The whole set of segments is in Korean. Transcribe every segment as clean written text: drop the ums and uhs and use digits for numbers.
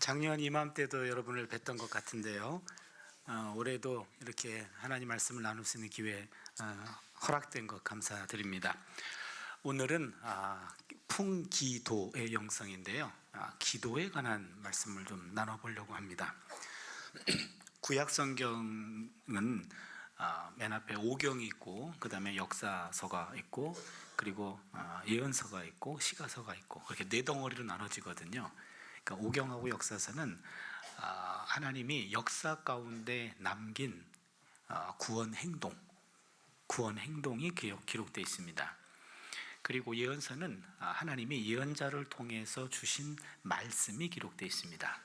작년 이맘때도 여러분을 뵀던 것 같은데요. 올해도 이렇게 하나님 말씀을 나눌 수 있는 기회 허락된 것 감사드립니다. 오늘은 풍기도의 영성인데요. 기도에 관한 말씀을 좀 나눠보려고 합니다. 구약 성경은 맨 앞에 오경이 있고, 그 다음에 역사서가 있고, 그리고 예언서가 있고, 시가서가 있고, 그렇게 네 덩어리로 나눠지거든요. 그러니까 오경하고 역사서는 하나님이 역사 가운데 남긴 구원 행동이 기록되어 있습니다. 그리고 예언서는 하나님이 예언자를 통해서 주신 말씀이 기록되어 있습니다.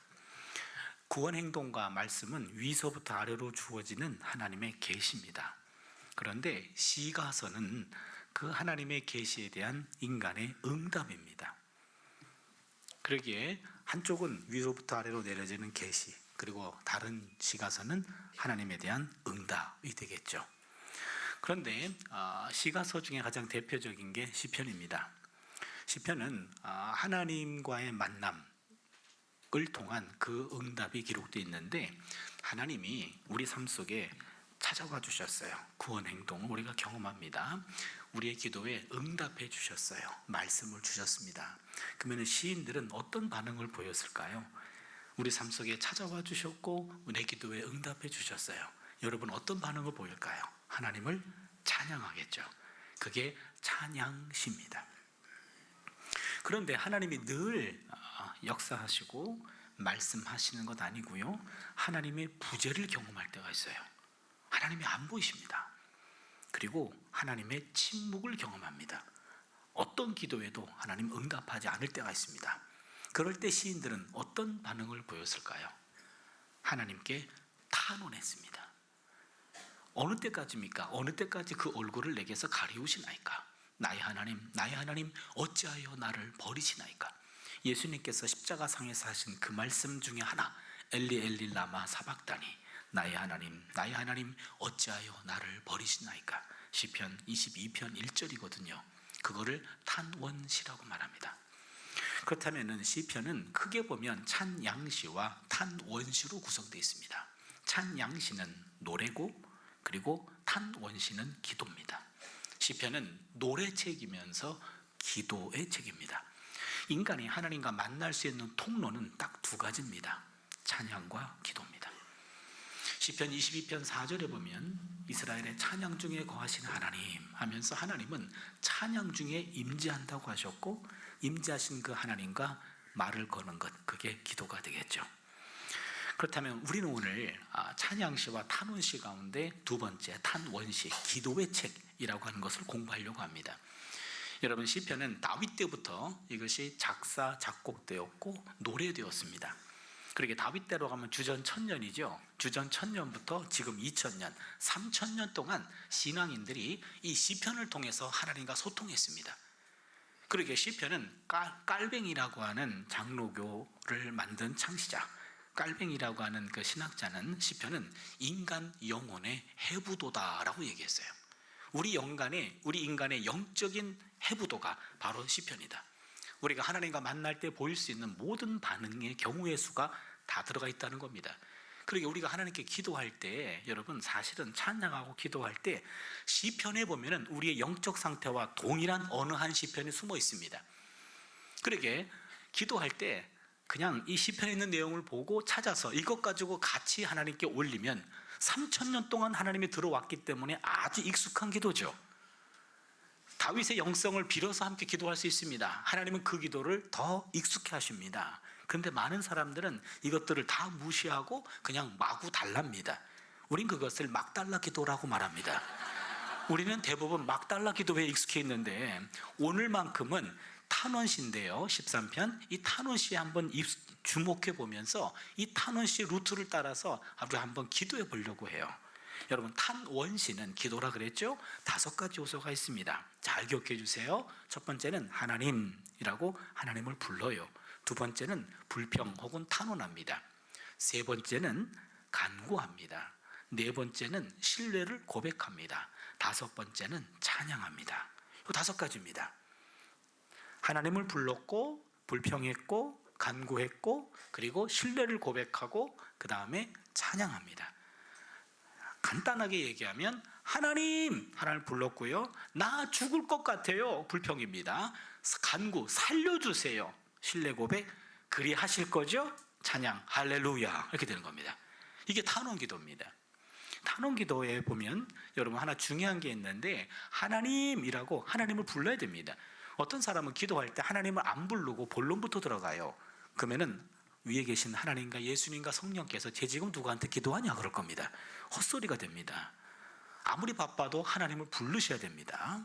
구원 행동과 말씀은 위서부터 아래로 주어지는 하나님의 계시입니다. 그런데 시가서는 그 하나님의 계시에 대한 인간의 응답입니다. 그러기에 한쪽은 위로부터 아래로 내려지는 계시, 그리고 다른 시가서는 하나님에 대한 응답이 되겠죠. 그런데 시가서 중에 가장 대표적인 게 시편입니다. 시편은 하나님과의 만남을 통한 그 응답이 기록되어 있는데, 하나님이 우리 삶 속에 찾아와 주셨어요. 구원 행동을 우리가 경험합니다. 우리의 기도에 응답해 주셨어요. 말씀을 주셨습니다. 그러면 시인들은 어떤 반응을 보였을까요? 우리 삶 속에 찾아와 주셨고 내 기도에 응답해 주셨어요. 여러분 어떤 반응을 보일까요? 하나님을 찬양하겠죠. 그게 찬양시입니다. 그런데 하나님이 늘 역사하시고 말씀하시는 것 아니고요, 하나님의 부재를 경험할 때가 있어요. 하나님이 안 보이십니다. 그리고 하나님의 침묵을 경험합니다. 어떤 기도에도 하나님 응답하지 않을 때가 있습니다. 그럴 때 시인들은 어떤 반응을 보였을까요? 하나님께 탄원했습니다. 어느 때까지입니까? 어느 때까지 그 얼굴을 내게서 가리우시나이까? 나의 하나님 어찌하여 나를 버리시나이까? 예수님께서 십자가상에서 하신 그 말씀 중에 하나, 엘리 엘리 라마 사박다니, 나의 하나님 어찌하여 나를 버리시나이까? 시편 22편 1절이거든요. 그거를 탄원시라고 말합니다. 그렇다면 시편은 크게 보면 찬양시와 탄원시로 구성되어 있습니다. 찬양시는 노래고, 그리고 탄원시는 기도입니다. 시편은 노래책이면서 기도의 책입니다. 인간이 하나님과 만날 수 있는 통로는 딱 두 가지입니다. 찬양과 기도입니다. 시편 22편 4절에 보면 이스라엘의 찬양 중에 거하시는 하나님 하면서, 하나님은 찬양 중에 임재한다고 하셨고, 임재하신 그 하나님과 말을 거는 것, 그게 기도가 되겠죠. 그렇다면 우리는 오늘 찬양시와 탄원시 가운데 두 번째 탄원시, 기도의 책이라고 하는 것을 공부하려고 합니다. 여러분, 시편은 다윗 때부터 이것이 작사 작곡되었고 노래되었습니다. 그러게 다윗 때로 가면 주전 1000년이죠. 주전 1000년부터 지금 2000년, 3000년 동안 신앙인들이 이 시편을 통해서 하나님과 소통했습니다. 그러게 시편은 깔뱅이라고 하는 장로교를 만든 창시자, 깔뱅이라고 하는 그 신학자는 시편은 인간 영혼의 해부도다라고 얘기했어요. 우리 인간의 영적인 해부도가 바로 시편이다. 우리가 하나님과 만날 때 보일 수 있는 모든 반응의 경우의 수가 다 들어가 있다는 겁니다. 그러게 우리가 하나님께 기도할 때, 여러분 사실은 찬양하고 기도할 때 시편에 보면은 우리의 영적 상태와 동일한 어느 한 시편이 숨어 있습니다. 그러게 기도할 때 그냥 이 시편에 있는 내용을 보고 찾아서 이것 가지고 같이 하나님께 올리면 3000년 동안 하나님이 들어왔기 때문에 아주 익숙한 기도죠. 다윗의 영성을 빌어서 함께 기도할 수 있습니다. 하나님은 그 기도를 더 익숙해 하십니다. 그런데 많은 사람들은 이것들을 다 무시하고 그냥 마구 달랍니다. 우린 그것을 막달라 기도라고 말합니다. 우리는 대부분 막달라 기도에 익숙해 있는데, 오늘만큼은 탄원시인데요, 13편 이 탄원시에 한번 주목해 보면서 이 탄원시 루트를 따라서 우리 한번 기도해 보려고 해요. 여러분, 탄원시는 기도라 그랬죠? 5가지 요소가 있습니다. 잘 기억해 주세요. 첫 번째는 하나님이라고 하나님을 불러요. 두 번째는 불평 혹은 탄원합니다. 세 번째는 간구합니다. 네 번째는 신뢰를 고백합니다. 다섯 번째는 찬양합니다. 이 5가지입니다. 하나님을 불렀고, 불평했고, 간구했고, 그리고 신뢰를 고백하고 그 다음에 찬양합니다. 간단하게 얘기하면 하나님 불렀고요. 나 죽을 것 같아요. 불평입니다. 간구, 살려주세요. 신뢰 고백, 그리하실 거죠? 찬양, 할렐루야, 이렇게 되는 겁니다. 이게 탄원 기도입니다. 탄원 기도에 보면 여러분 하나 중요한 게 있는데, 하나님이라고 하나님을 불러야 됩니다. 어떤 사람은 기도할 때 하나님을 안 부르고 본론부터 들어가요. 그러면은 위에 계신 하나님과 예수님과 성령께서 쟤 지금 누구한테 기도하냐 그럴 겁니다. 헛소리가 됩니다. 아무리 바빠도 하나님을 부르셔야 됩니다.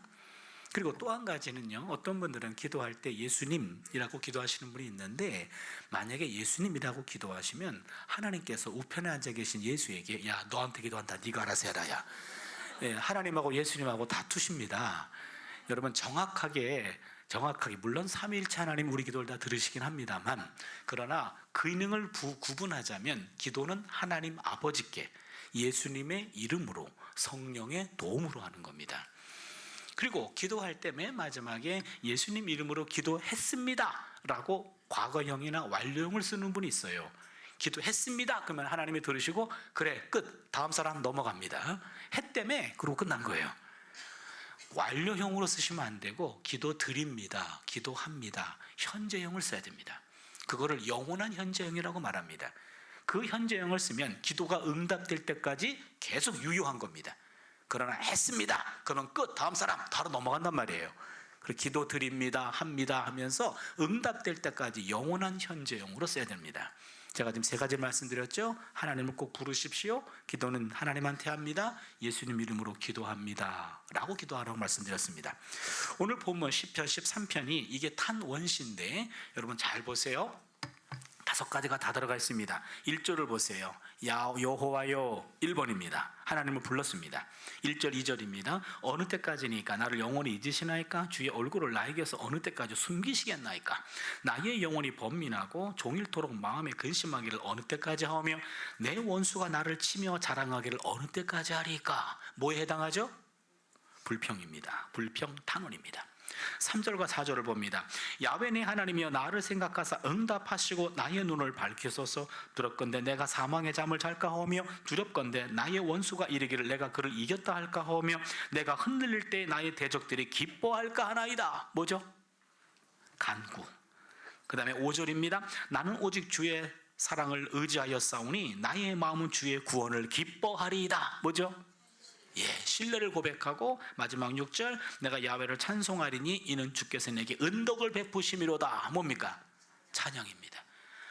그리고 또 한 가지는요, 어떤 분들은 기도할 때 예수님이라고 기도하시는 분이 있는데, 만약에 예수님이라고 기도하시면 하나님께서 우편에 앉아 계신 예수에게 야, 너한테 기도한다, 네가 알아서 해라. 야, 하나님하고 예수님하고 다투십니다. 여러분 정확하게 물론 삼위일체 하나님 우리 기도를 다 들으시긴 합니다만, 그러나 기능을 구분하자면 기도는 하나님 아버지께 예수님의 이름으로 성령의 도움으로 하는 겁니다. 그리고 기도할 때 맨 마지막에 예수님 이름으로 기도했습니다 라고 과거형이나 완료형을 쓰는 분이 있어요. 기도했습니다 그러면 하나님이 들으시고 그래 끝, 다음 사람 넘어갑니다. 했다며, 그러고 끝난 거예요. 완료형으로 쓰시면 안 되고 기도 드립니다, 기도합니다, 현재형을 써야 됩니다. 그거를 영원한 현재형이라고 말합니다. 그 현재형을 쓰면 기도가 응답될 때까지 계속 유효한 겁니다. 그러나 했습니다 그러면 끝, 다음 사람 바로 넘어간단 말이에요. 그리고 기도 드립니다, 합니다 하면서 응답될 때까지 영원한 현재형으로 써야 됩니다. 제가 지금 세 가지 말씀드렸죠. 하나님을 꼭 부르십시오, 기도는 하나님한테 합니다, 예수님 이름으로 기도합니다 라고 기도하라고 말씀드렸습니다. 오늘 본문 시편 13편이 이게 탄원시인데, 여러분 잘 보세요. 5가지가 다 들어가 있습니다. 1절을 보세요. 여호와여, 1번입니다. 하나님을 불렀습니다. 1절 2절입니다. 어느 때까지니까 나를 영원히 잊으시나이까? 주의 얼굴을 나에게서 어느 때까지 숨기시겠나이까? 나의 영혼이 번민하고 종일토록 마음에 근심하기를 어느 때까지 하오며 내 원수가 나를 치며 자랑하기를 어느 때까지 하리까? 뭐에 해당하죠? 불평입니다. 불평 탄원입니다. 3절과 4절을 봅니다. 야훼 내 하나님이여, 나를 생각하사 응답하시고 나의 눈을 밝히소서. 두렵건대 내가 사망의 잠을 잘까 하오며 두렵건대 나의 원수가 이르기를 내가 그를 이겼다 할까 하오며 내가 흔들릴 때 나의 대적들이 기뻐할까 하나이다. 뭐죠? 간구. 그 다음에 5절입니다. 나는 오직 주의 사랑을 의지하여 싸우니 나의 마음은 주의 구원을 기뻐하리이다. 뭐죠? 신뢰를 고백하고 마지막 6절, 내가 야훼를 찬송하리니 이는 주께서 내게 은덕을 베푸심이로다. 뭡니까? 찬양입니다.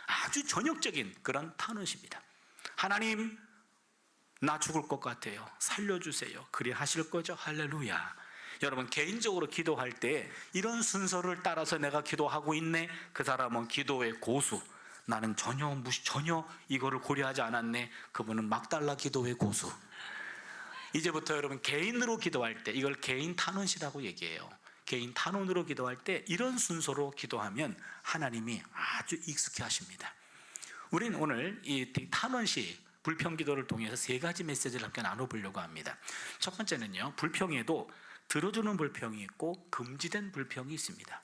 아주 전역적인 그런 탄원입니다. 하나님, 나 죽을 것 같아요, 살려주세요, 그리 하실 거죠? 할렐루야. 여러분 개인적으로 기도할 때 이런 순서를 따라서 내가 기도하고 있네, 그 사람은 기도의 고수. 나는 전혀 이거를 고려하지 않았네, 그분은 막달라 기도의 고수. 이제부터 여러분 개인으로 기도할 때 이걸 개인 탄원시라고 얘기해요. 개인 탄원으로 기도할 때 이런 순서로 기도하면 하나님이 아주 익숙해 하십니다. 우리는 오늘 이 탄원시 불평 기도를 통해서 3가지 메시지를 함께 나눠보려고 합니다. 첫 번째는요, 불평에도 들어주는 불평이 있고 금지된 불평이 있습니다.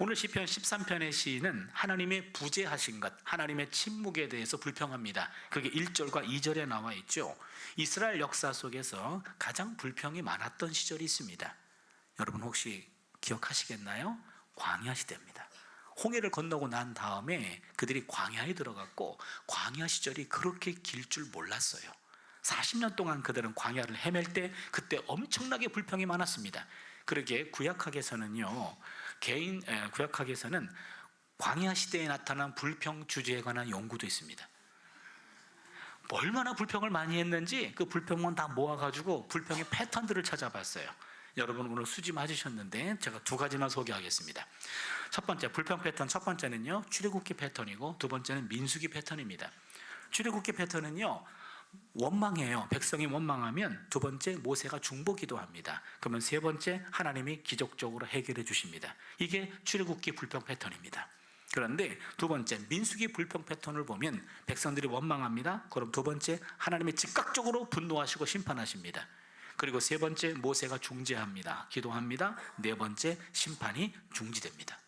오늘 시편 13편의 시인은 하나님의 부재하신 것, 하나님의 침묵에 대해서 불평합니다. 그게 1절과 2절에 나와 있죠. 이스라엘 역사 속에서 가장 불평이 많았던 시절이 있습니다. 여러분 혹시 기억하시겠나요? 광야 시대입니다. 홍해를 건너고 난 다음에 그들이 광야에 들어갔고, 광야 시절이 그렇게 길 줄 몰랐어요. 40년 동안 그들은 광야를 헤맬 때 그때 엄청나게 불평이 많았습니다. 그러기에 구약학에서는요, 구약학에서는 광야 시대에 나타난 불평 주제에 관한 연구도 있습니다. 얼마나 불평을 많이 했는지 그 불평만 다 모아가지고 불평의 패턴들을 찾아봤어요. 여러분 오늘 수지 맞으셨는데 제가 2가지만 소개하겠습니다. 첫 번째 불평 패턴, 첫 번째는요 출애굽기 패턴이고, 두 번째는 민수기 패턴입니다. 출애굽기 패턴은요 원망해요. 백성이 원망하면 두 번째 모세가 중보 기도합니다. 그러면 세 번째 하나님이 기적적으로 해결해 주십니다. 이게 출애굽기 불평 패턴입니다. 그런데 두 번째 민수기 불평 패턴을 보면 백성들이 원망합니다. 그럼 두 번째 하나님이 즉각적으로 분노하시고 심판하십니다. 그리고 세 번째 모세가 중재합니다, 기도합니다. 네 번째 심판이 중지됩니다.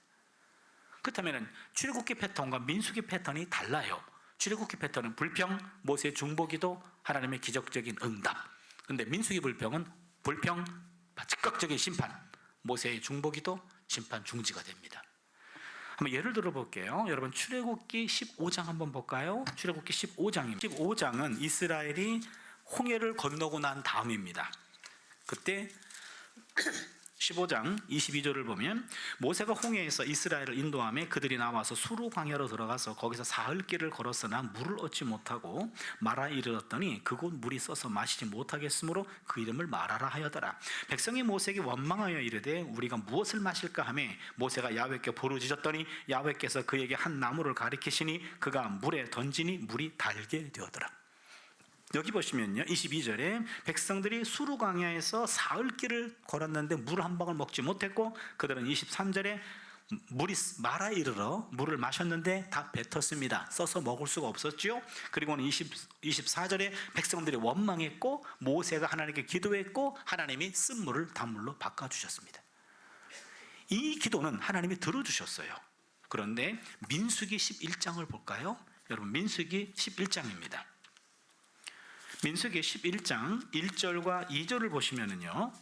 그렇다면 출애굽기 패턴과 민수기 패턴이 달라요. 출애굽기 패턴은 불평, 모세의 중보기도, 하나님의 기적적인 응답. 그런데 민수기 불평, 즉각적인 심판, 모세의 중보기도, 심판 중지가 됩니다. 한번 예를 들어 볼게요. 여러분 출애굽기 15장 한번 볼까요? 출애굽기 15장입니다. 15장은 이스라엘이 홍해를 건너고 난 다음입니다. 그때 15장 22절을 보면 모세가 홍해에서 이스라엘을 인도하며 그들이 나와서 수르 광야로 들어가서 거기서 사흘 길을 걸었으나 물을 얻지 못하고 마라에 이르렀더니 그곳 물이 써서 마시지 못하겠으므로 그 이름을 마라라 하여더라. 백성이 모세에게 원망하여 이르되 우리가 무엇을 마실까 하며 모세가 야훼께 부르짖었더니 야훼께서 그에게 한 나무를 가리키시니 그가 물에 던지니 물이 달게 되었더라. 여기 보시면요 22절에 백성들이 수르 광야에서 사흘 길을 걸었는데 물 한 방울 먹지 못했고 그들은 23절에 물이 마라에 이르러 물을 마셨는데 다 뱉었습니다. 써서 먹을 수가 없었죠. 그리고는 24절에 백성들이 원망했고 모세가 하나님께 기도했고 하나님이 쓴 물을 단물로 바꿔주셨습니다. 이 기도는 하나님이 들어주셨어요. 그런데 민수기 11장을 볼까요? 여러분 민수기 11장입니다. 민수기 11장 1절과 2절을 보시면은요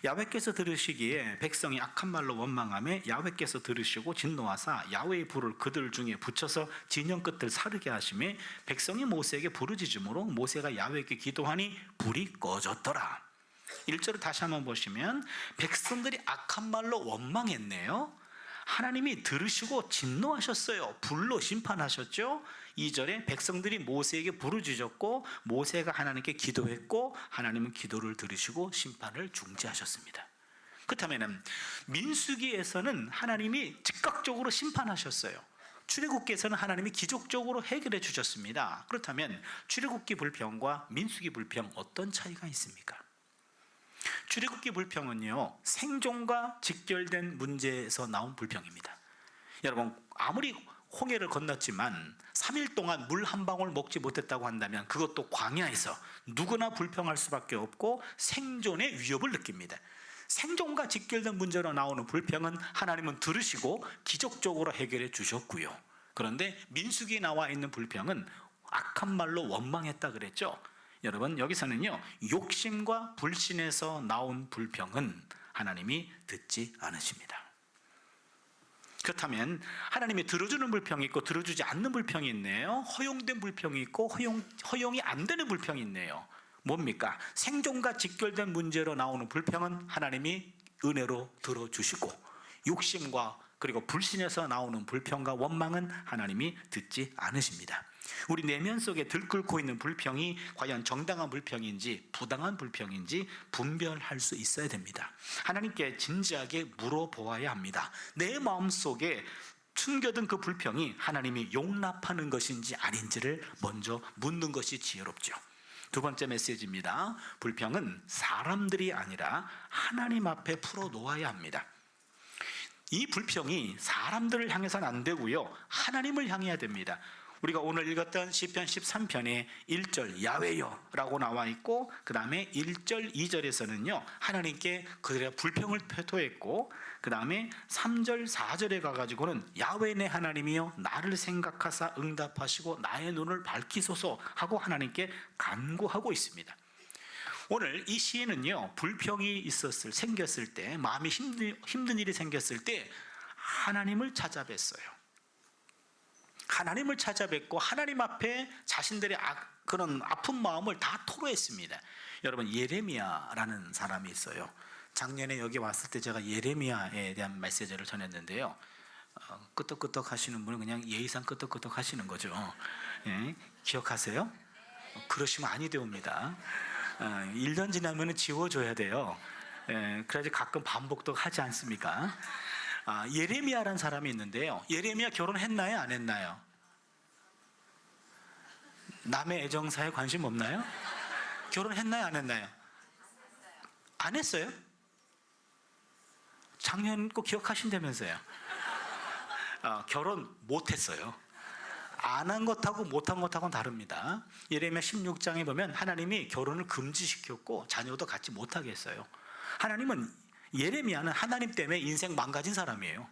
야훼께서 들으시기에 백성이 악한 말로 원망하며 야훼께서 들으시고 진노하사 야훼의 불을 그들 중에 붙여서 진영 끝을 사르게 하시며 백성이 모세에게 부르짖음으로 모세가 야훼께 기도하니 불이 꺼졌더라. 1절을 다시 한번 보시면 백성들이 악한 말로 원망했네요. 하나님이 들으시고 진노하셨어요. 불로 심판하셨죠. 2절에 백성들이 모세에게 부르짖었고 모세가 하나님께 기도했고 하나님은 기도를 들으시고 심판을 중지하셨습니다. 그렇다면 민수기에서는 하나님이 즉각적으로 심판하셨어요. 출애굽기에서는 하나님이 기적적으로 해결해 주셨습니다. 그렇다면 출애굽기 불평과 민수기 불평 어떤 차이가 있습니까? 출애굽기 불평은요 생존과 직결된 문제에서 나온 불평입니다. 여러분 아무리 홍해를 건넜지만 3일 동안 물 한 방울 먹지 못했다고 한다면 그것도 광야에서 누구나 불평할 수밖에 없고 생존의 위협을 느낍니다. 생존과 직결된 문제로 나오는 불평은 하나님은 들으시고 기적적으로 해결해 주셨고요. 그런데 민수기에 나와 있는 불평은 악한 말로 원망했다 그랬죠. 여러분 여기서는요 욕심과 불신에서 나온 불평은 하나님이 듣지 않으십니다. 그렇다면 하나님이 들어주는 불평이 있고 들어주지 않는 불평이 있네요. 허용된 불평이 있고 허용이 안 되는 불평이 있네요. 뭡니까? 생존과 직결된 문제로 나오는 불평은 하나님이 은혜로 들어주시고 욕심과 그리고 불신에서 나오는 불평과 원망은 하나님이 듣지 않으십니다. 우리 내면 속에 들끓고 있는 불평이 과연 정당한 불평인지 부당한 불평인지 분별할 수 있어야 됩니다. 하나님께 진지하게 물어보아야 합니다. 내 마음속에 숨겨둔 그 불평이 하나님이 용납하는 것인지 아닌지를 먼저 묻는 것이 지혜롭죠. 두 번째 메시지입니다. 불평은 사람들이 아니라 하나님 앞에 풀어놓아야 합니다. 이 불평이 사람들을 향해서는 안 되고요 하나님을 향해야 됩니다. 우리가 오늘 읽었던 시편 13편에 1절 야훼여 라고 나와 있고 그 다음에 1절 2절에서는요 하나님께 그들의 불평을 표토했고 그 다음에 3절 4절에 가가지고는 야훼 내 하나님이여 나를 생각하사 응답하시고 나의 눈을 밝히소서 하고 하나님께 간구하고 있습니다. 오늘 이 시에는요 불평이 생겼을 때 마음이 힘든 일이 생겼을 때 하나님을 찾아뵀어요. 하나님을 찾아뵙고 하나님 앞에 자신들의 그런 아픈 마음을 다 토로했습니다. 여러분 예레미야라는 사람이 있어요. 작년에 여기 왔을 때 제가 예레미야에 대한 메시지를 전했는데요. 끄떡끄떡 하시는 분은 그냥 예의상 끄떡끄떡 하시는 거죠. 예, 기억하세요? 그러시면 아니 되옵니다. 1년 지나면 지워줘야 돼요. 그래야지 가끔 반복도 하지 않습니까? 예레미야라는 사람이 있는데요. 예레미야 결혼했나요? 안 했나요? 남의 애정사에 관심 없나요? 결혼했나요? 안 했나요? 안 했어요? 작년 꼭 기억하신다면서요. 결혼 못했어요. 안 한 것하고 못한 것하고는 다릅니다. 예레미야 16장에 보면 하나님이 결혼을 금지시켰고 자녀도 갖지 못하게 했어요. 예레미야는 하나님 때문에 인생 망가진 사람이에요.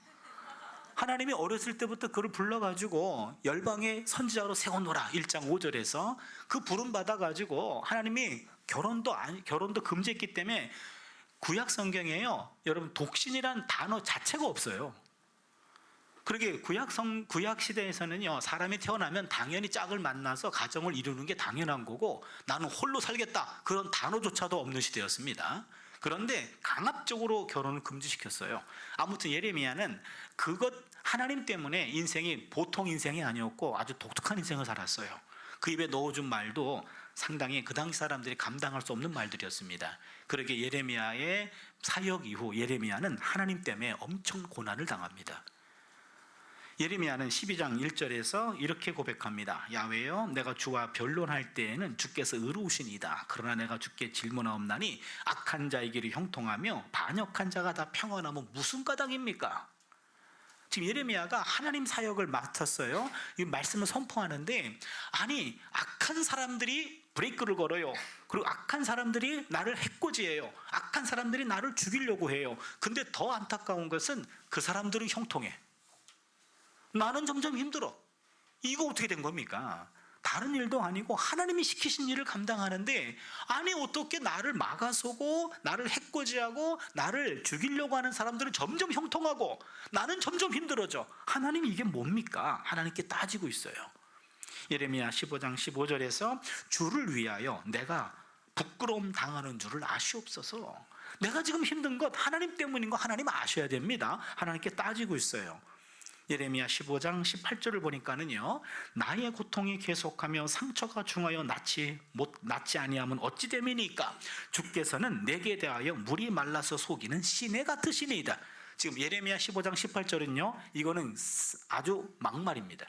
하나님이 어렸을 때부터 그를 불러가지고 열방의 선지자로 세워놓으라 1장 5절에서 그 부름 받아가지고 하나님이 결혼도 금지했기 때문에 구약 성경에요, 여러분 독신이란 단어 자체가 없어요. 그러게 구약 시대에서는요, 사람이 태어나면 당연히 짝을 만나서 가정을 이루는 게 당연한 거고, 나는 홀로 살겠다 그런 단어조차도 없는 시대였습니다. 그런데 강압적으로 결혼을 금지시켰어요. 아무튼 예레미야는 그것 하나님 때문에 인생이 보통 인생이 아니었고 아주 독특한 인생을 살았어요. 그 입에 넣어준 말도 상당히 그 당시 사람들이 감당할 수 없는 말들이었습니다. 그러게 예레미야의 사역 이후 예레미야는 하나님 때문에 엄청 고난을 당합니다. 예레미야는 12장 1절에서 이렇게 고백합니다. 야훼여, 내가 주와 변론할 때에는 주께서 의로우시니이다. 그러나 내가 주께 질문하옵나니 악한 자의 길을 형통하며 반역한 자가 다 평안하면 무슨 까닭입니까? 지금 예레미야가 하나님 사역을 맡았어요. 이 말씀을 선포하는데, 아니 악한 사람들이 브레이크를 걸어요. 그리고 악한 사람들이 나를 해코지해요. 악한 사람들이 나를 죽이려고 해요. 근데 더 안타까운 것은 그 사람들은 형통해. 나는 점점 힘들어. 이거 어떻게 된 겁니까? 다른 일도 아니고 하나님이 시키신 일을 감당하는데, 아니 어떻게 나를 막아서고 나를 해코지하고 나를 죽이려고 하는 사람들은 점점 형통하고 나는 점점 힘들어져. 하나님 이게 뭡니까? 하나님께 따지고 있어요. 예레미야 15장 15절에서 주를 위하여 내가 부끄러움 당하는 줄을 아시옵소서. 내가 지금 힘든 것 하나님 때문인 거 하나님 아셔야 됩니다. 하나님께 따지고 있어요. 예레미야 15장 18절을 보니까는요, 나의 고통이 계속하며 상처가 중하여 낫지 아니하면 어찌 됨이니까 주께서는 내게 대하여 물이 말라서 속이는 시내 같으시니이다. 지금 예레미야 15장 18절은요, 이거는 아주 막말입니다.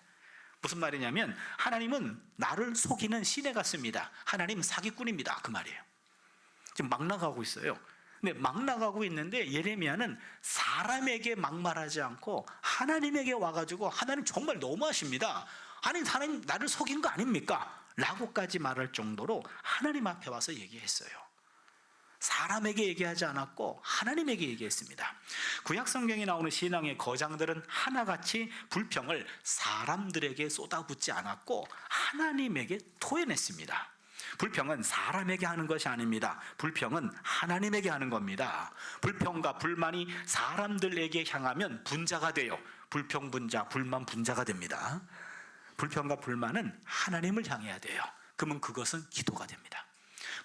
무슨 말이냐면 하나님은 나를 속이는 시내 같습니다. 하나님 사기꾼입니다, 그 말이에요. 지금 막 나가고 있어요. 근데 막 나가고 있는데 예레미야는 사람에게 막말하지 않고 하나님에게 와가지고, 하나님 정말 너무하십니다. 아니 하나님 나를 속인 거 아닙니까? 라고까지 말할 정도로 하나님 앞에 와서 얘기했어요. 사람에게 얘기하지 않았고 하나님에게 얘기했습니다. 구약 성경에 나오는 신앙의 거장들은 하나같이 불평을 사람들에게 쏟아붓지 않았고 하나님에게 토해냈습니다. 불평은 사람에게 하는 것이 아닙니다. 불평은 하나님에게 하는 겁니다. 불평과 불만이 사람들에게 향하면 분자가 돼요. 불평 분자, 불만 분자가 됩니다. 불평과 불만은 하나님을 향해야 돼요. 그러면 그것은 기도가 됩니다.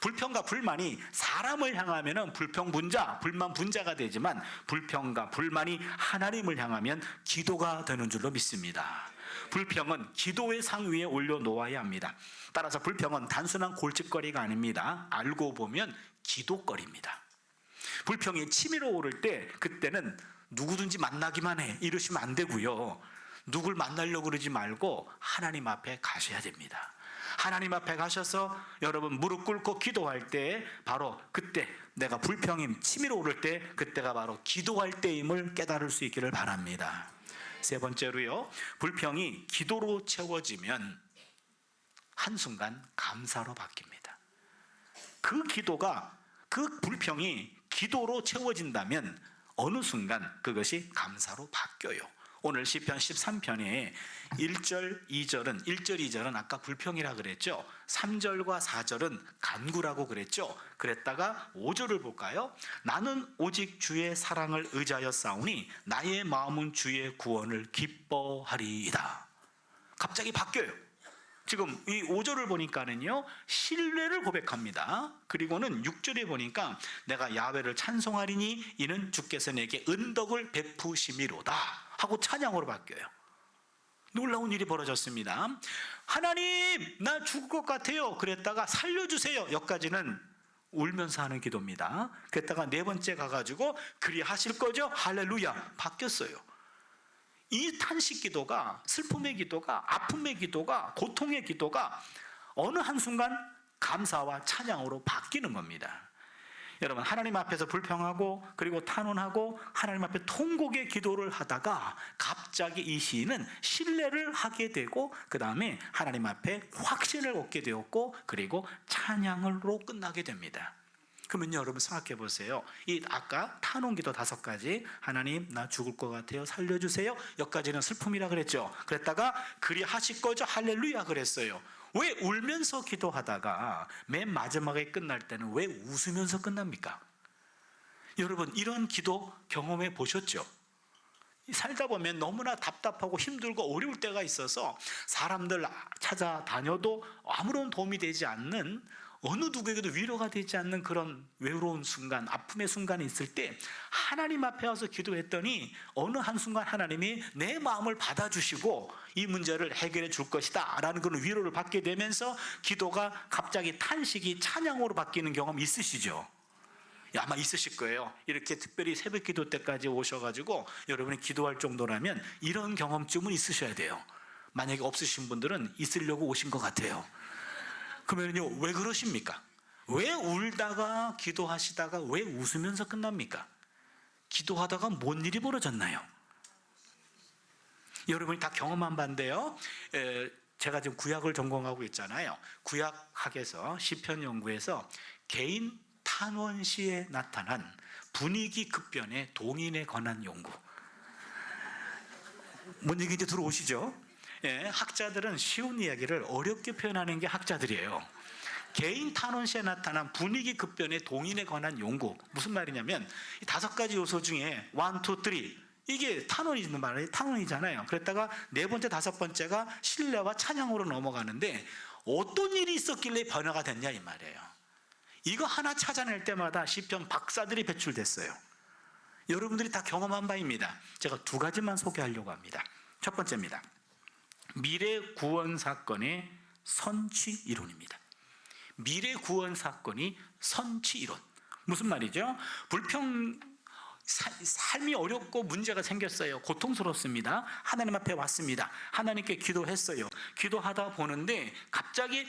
불평과 불만이 사람을 향하면 불평 분자, 불만 분자가 되지만 불평과 불만이 하나님을 향하면 기도가 되는 줄로 믿습니다. 불평은 기도의 상 위에 올려놓아야 합니다. 따라서 불평은 단순한 골칫거리가 아닙니다. 알고 보면 기도거리입니다. 불평이 치밀어 오를 때 그때는 누구든지 만나기만 해 이러시면 안 되고요, 누굴 만나려고 그러지 말고 하나님 앞에 가셔야 됩니다. 하나님 앞에 가셔서 여러분 무릎 꿇고 기도할 때, 바로 그때 내가 불평이 치밀어 오를 때 그때가 바로 기도할 때임을 깨달을 수 있기를 바랍니다. 세 번째로요, 불평이 기도로 채워지면 한순간 감사로 바뀝니다. 그 불평이 기도로 채워진다면 어느 순간 그것이 감사로 바뀌어요. 오늘 시편 13편에 1절, 2절은 아까 불평이라 그랬죠. 3절과 4절은 간구라고 그랬죠. 그랬다가 5절을 볼까요? 나는 오직 주의 사랑을 의지하여 싸우니 나의 마음은 주의 구원을 기뻐하리이다. 갑자기 바뀌어요. 지금 이 5절을 보니까는요, 신뢰를 고백합니다. 그리고는 6절에 보니까 내가 야훼를 찬송하리니 이는 주께서 내게 은덕을 베푸심이로다 하고 찬양으로 바뀌어요. 놀라운 일이 벌어졌습니다. 하나님 나 죽을 것 같아요 그랬다가 살려주세요 여기까지는 울면서 하는 기도입니다. 그랬다가 네 번째 가가지고 그리 하실 거죠? 할렐루야, 바뀌었어요. 이 탄식 기도가, 슬픔의 기도가, 아픔의 기도가, 고통의 기도가 어느 한순간 감사와 찬양으로 바뀌는 겁니다. 여러분, 하나님 앞에서 불평하고 그리고 탄원하고 하나님 앞에 통곡의 기도를 하다가 갑자기 이 시인은 신뢰를 하게 되고 그 다음에 하나님 앞에 확신을 얻게 되었고 그리고 찬양으로 끝나게 됩니다. 그러면 여러분 생각해 보세요. 이 아까 탄원기도 5가지, 하나님 나 죽을 것 같아요 살려주세요, 여기까지는 슬픔이라 그랬죠. 그랬다가 그리 하실 거죠, 할렐루야 그랬어요. 왜 울면서 기도하다가 맨 마지막에 끝날 때는 왜 웃으면서 끝납니까? 여러분 이런 기도 경험해 보셨죠? 살다 보면 너무나 답답하고 힘들고 어려울 때가 있어서 사람들 찾아다녀도 아무런 도움이 되지 않는, 어느 누구에게도 위로가 되지 않는 그런 외로운 순간, 아픔의 순간이 있을 때 하나님 앞에 와서 기도했더니 어느 한순간 하나님이 내 마음을 받아주시고 이 문제를 해결해 줄 것이다 라는 그런 위로를 받게 되면서 기도가 갑자기 탄식이 찬양으로 바뀌는 경험 있으시죠? 아마 있으실 거예요. 이렇게 특별히 새벽 기도 때까지 오셔가지고 여러분이 기도할 정도라면 이런 경험쯤은 있으셔야 돼요. 만약에 없으신 분들은 있으려고 오신 것 같아요. 그러면요, 왜 그러십니까? 왜 울다가 기도하시다가 왜 웃으면서 끝납니까? 기도하다가 뭔 일이 벌어졌나요? 여러분이 다 경험한 바인데요, 제가 지금 구약을 전공하고 있잖아요. 구약학에서 시편 연구에서 개인 탄원 시에 나타난 분위기 급변의 동인에 관한 연구, 뭔 얘기인지 들어오시죠? 학자들은 쉬운 이야기를 어렵게 표현하는 게 학자들이에요. 개인 탄원 시에 나타난 분위기 급변의 동인에 관한 연구, 무슨 말이냐면 5가지 요소 중에 1, 2, 3 이게 탄원이 있는 말이에요. 탄원이잖아요. 그랬다가 4번째, 5번째가 신뢰와 찬양으로 넘어가는데 어떤 일이 있었길래 변화가 됐냐 이 말이에요. 이거 하나 찾아낼 때마다 시편 박사들이 배출됐어요. 여러분들이 다 경험한 바입니다. 제가 2가지만 소개하려고 합니다. 첫 번째입니다. 미래 구원 사건의 선취 이론입니다. 미래 구원 사건이 선취 이론. 무슨 말이죠? 삶이 어렵고 문제가 생겼어요. 고통스럽습니다. 하나님 앞에 왔습니다. 하나님께 기도했어요. 기도하다 보는데 갑자기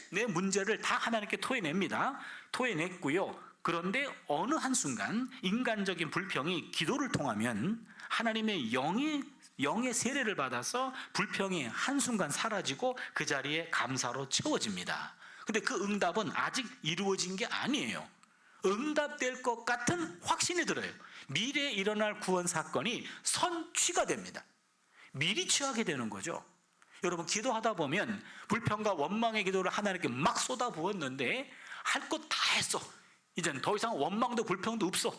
내 문제를 다 하나님께 토해냅니다. 토해냈고요. 그런데 어느 한순간 인간적인 불평이 기도를 통하면 하나님의 영의 세례를 받아서 불평이 한순간 사라지고 그 자리에 감사로 채워집니다. 근데 그 응답은 아직 이루어진 게 아니에요. 응답될 것 같은 확신이 들어요. 미래에 일어날 구원 사건이 선취가 됩니다. 미리 취하게 되는 거죠. 여러분 기도하다 보면 불평과 원망의 기도를 하나님께 막 쏟아부었는데 할 것 다 했어. 이제는 더 이상 원망도 불평도 없어.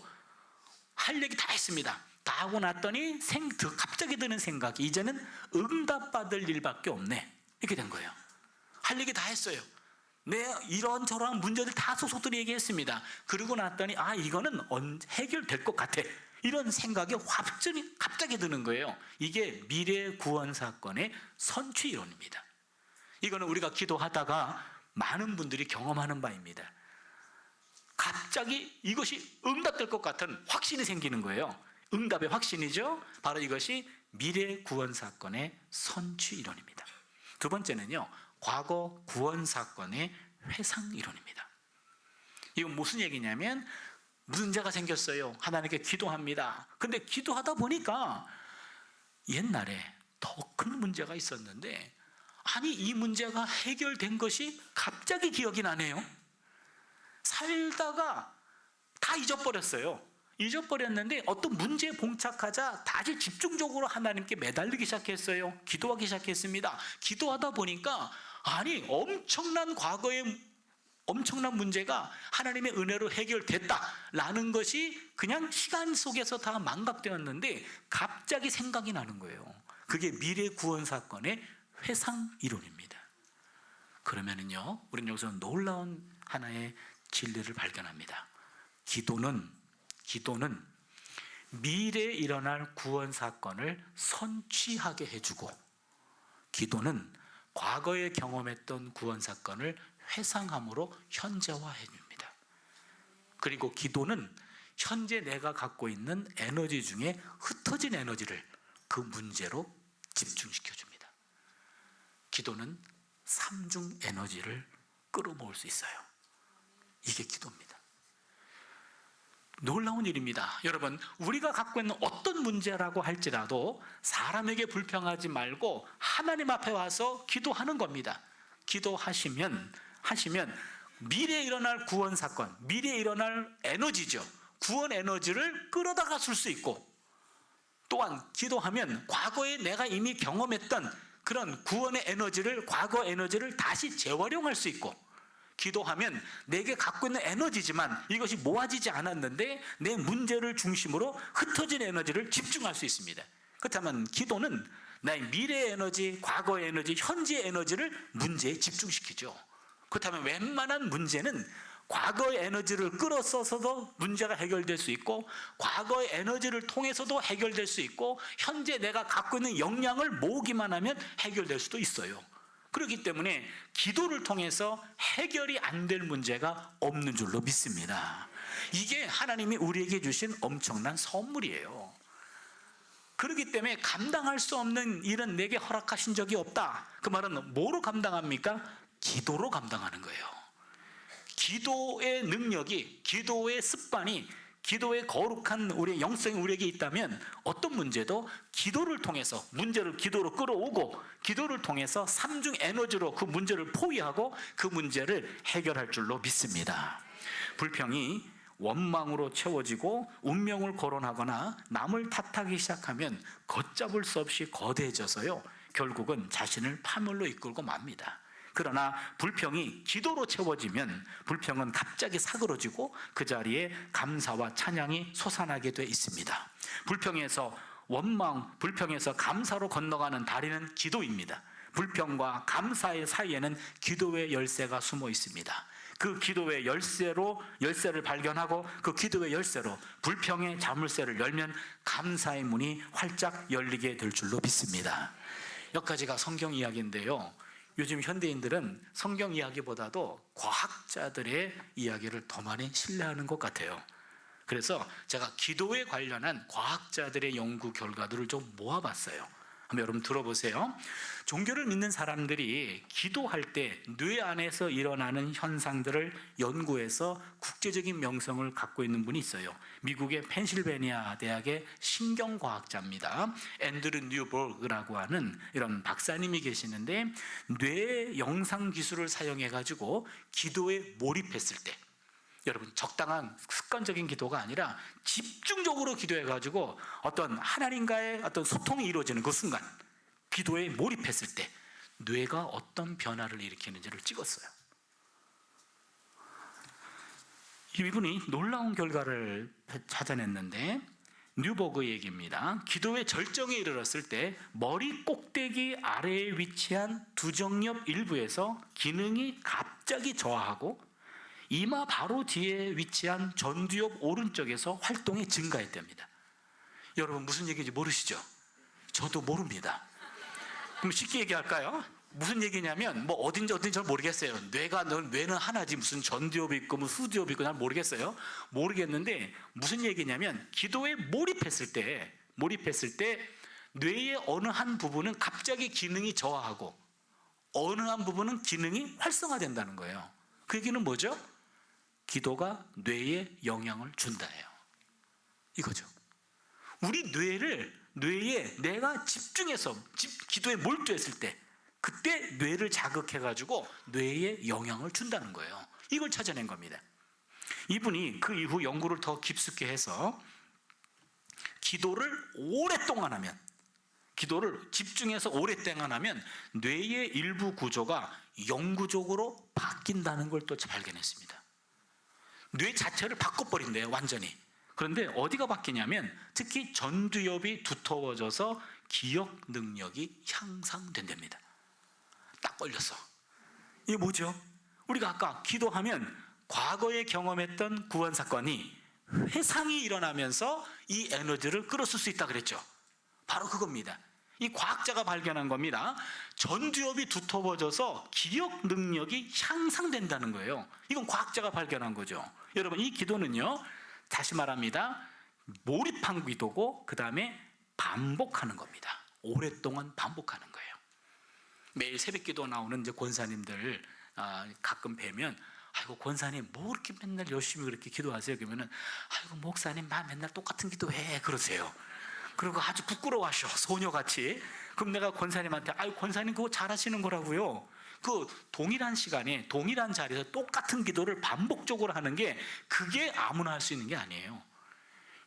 할 얘기 다 했습니다. 다 하고 났더니 갑자기 드는 생각이 이제는 응답받을 일밖에 없네. 이렇게 된 거예요. 할 얘기 다 했어요. 이런저런 문제들 다 속속들이 얘기했습니다. 그러고 났더니 이거는 해결될 것 같아. 이런 생각이 갑자기 드는 거예요. 이게 미래 구원 사건의 선취 이론입니다. 이거는 우리가 기도하다가 많은 분들이 경험하는 바입니다. 갑자기 이것이 응답될 것 같은 확신이 생기는 거예요. 응답의 확신이죠. 바로 이것이 미래 구원 사건의 선취 이론입니다. 2번째는요, 과거 구원 사건의 회상 이론입니다. 이건 무슨 얘기냐면 문제가 생겼어요. 하나님께 기도합니다. 근데 기도하다 보니까 옛날에 더 큰 문제가 있었는데 이 문제가 해결된 것이 갑자기 기억이 나네요. 살다가 다 잊어버렸어요. 잊어버렸는데 어떤 문제에 봉착하자 다시 집중적으로 하나님께 매달리기 시작했어요. 기도하기 시작했습니다. 기도하다 보니까 엄청난 과거의 엄청난 문제가 하나님의 은혜로 해결됐다라는 것이 그냥 시간 속에서 다 망각되었는데 갑자기 생각이 나는 거예요. 그게 미래 구원 사건의 회상 이론입니다. 그러면은요, 우리는 여기서 놀라운 하나의 진리를 발견합니다. 기도는 미래에 일어날 구원 사건을 선취하게 해주고, 기도는 과거에 경험했던 구원 사건을 회상함으로 현재화해 줍니다. 그리고 기도는 현재 내가 갖고 있는 에너지 중에 흩어진 에너지를 그 문제로 집중시켜 줍니다. 기도는 3중 에너지를 끌어모을 수 있어요. 이게 기도입니다. 놀라운 일입니다. 여러분, 우리가 갖고 있는 어떤 문제라고 할지라도 사람에게 불평하지 말고 하나님 앞에 와서 기도하는 겁니다. 기도하시면 미래에 일어날 구원 사건, 미래에 일어날 에너지죠. 구원 에너지를 끌어다가 쓸 수 있고, 또한 기도하면 과거에 내가 이미 경험했던 그런 구원의 에너지를, 과거 에너지를 다시 재활용할 수 있고, 기도하면 내게 갖고 있는 에너지지만 이것이 모아지지 않았는데 내 문제를 중심으로 흩어진 에너지를 집중할 수 있습니다. 그렇다면 기도는 나의 미래의 에너지, 과거의 에너지, 현재의 에너지를 문제에 집중시키죠. 그렇다면 웬만한 문제는 과거의 에너지를 끌어써서도 문제가 해결될 수 있고, 과거의 에너지를 통해서도 해결될 수 있고, 현재 내가 갖고 있는 역량을 모으기만 하면 해결될 수도 있어요. 그렇기 때문에 기도를 통해서 해결이 안 될 문제가 없는 줄로 믿습니다. 이게 하나님이 우리에게 주신 엄청난 선물이에요. 그렇기 때문에 감당할 수 없는 일은 내게 허락하신 적이 없다. 그 말은 뭐로 감당합니까? 기도로 감당하는 거예요. 기도의 능력이, 기도의 습관이, 기도의 거룩한 우리의 영성이 우리에게 있다면 어떤 문제도 기도를 통해서 문제를 기도로 끌어오고, 기도를 통해서 삼중 에너지로 그 문제를 포위하고 그 문제를 해결할 줄로 믿습니다. 불평이 원망으로 채워지고 운명을 거론하거나 남을 탓하기 시작하면 걷잡을 수 없이 거대해져서요, 결국은 자신을 파멸로 이끌고 맙니다. 그러나 불평이 기도로 채워지면 불평은 갑자기 사그러지고 그 자리에 감사와 찬양이 솟아나게 돼 있습니다. 불평에서 원망, 불평에서 감사로 건너가는 다리는 기도입니다. 불평과 감사의 사이에는 기도의 열쇠가 숨어 있습니다. 그 기도의 열쇠를 발견하고 그 기도의 열쇠로 불평의 자물쇠를 열면 감사의 문이 활짝 열리게 될 줄로 믿습니다. 여기까지가 성경 이야기인데요, 요즘 현대인들은 성경 이야기보다도 과학자들의 이야기를 더 많이 신뢰하는 것 같아요. 그래서 제가 기도에 관련한 과학자들의 연구 결과들을 좀 모아봤어요. 한번 여러분 들어보세요. 종교를 믿는 사람들이 기도할 때 뇌 안에서 일어나는 현상들을 연구해서 국제적인 명성을 갖고 있는 분이 있어요. 미국의 펜실베니아 대학의 신경과학자입니다. 앤드류 뉴버그라고 하는 이런 박사님이 계시는데, 뇌 영상 기술을 사용해 가지고 기도에 몰입했을 때, 여러분 적당한 습관적인 기도가 아니라 집중적으로 기도해 가지고 어떤 하나님과의 어떤 소통이 이루어지는 그 순간, 기도에 몰입했을 때 뇌가 어떤 변화를 일으키는지를 찍었어요. 이분이 놀라운 결과를 찾아냈는데, 뉴버그 얘기입니다. 기도의 절정에 이르렀을 때 머리 꼭대기 아래에 위치한 두정엽 일부에서 기능이 갑자기 저하하고 이마 바로 뒤에 위치한 전두엽 오른쪽에서 활동이 증가했답니다. 여러분 무슨 얘기인지 모르시죠? 저도 모릅니다. 그럼 쉽게 얘기할까요? 무슨 얘기냐면 뭐 어딘지 잘 모르겠어요. 뇌는 하나지 무슨 전두엽이 있고 무슨 후두엽이 있고 잘 모르겠는데 무슨 얘기냐면, 기도에 몰입했을 때 뇌의 어느 한 부분은 갑자기 기능이 저하하고 어느 한 부분은 기능이 활성화된다는 거예요. 그 얘기는 뭐죠? 기도가 뇌에 영향을 준다예요. 이거죠. 우리 뇌에 내가 집중해서 기도에 몰두했을 때, 그때 뇌를 자극해가지고 뇌에 영향을 준다는 거예요. 이걸 찾아낸 겁니다. 이분이 그 이후 연구를 더 깊숙이 해서 기도를 집중해서 오랫동안 하면 뇌의 일부 구조가 영구적으로 바뀐다는 걸 또 발견했습니다. 뇌 자체를 바꿔버린대요, 완전히. 그런데 어디가 바뀌냐면 특히 전두엽이 두터워져서 기억 능력이 향상된답니다. 딱 걸렸어. 이게 뭐죠? 우리가 아까 기도하면 과거에 경험했던 구원 사건이 회상이 일어나면서 이 에너지를 끌어쓸 수 있다 그랬죠. 바로 그겁니다. 이 과학자가 발견한 겁니다. 전두엽이 두터워져서 기억 능력이 향상된다는 거예요. 이건 과학자가 발견한 거죠. 여러분, 이 기도는요, 다시 말합니다, 몰입한 기도고 그 다음에 반복하는 겁니다. 오랫동안 반복하는 거예요. 매일 새벽기도 나오는 이제 권사님들 가끔 뵈면, 아이고 권사님 뭐 이렇게 맨날 열심히 그렇게 기도하세요? 그러면은 아이고 목사님 맨날 똑같은 기도해 그러세요. 그리고 아주 부끄러워하셔, 소녀같이. 그럼 내가 권사님한테, 아유 권사님 그거 잘하시는 거라고요. 그 동일한 시간에 동일한 자리에서 똑같은 기도를 반복적으로 하는 게 그게 아무나 할 수 있는 게 아니에요.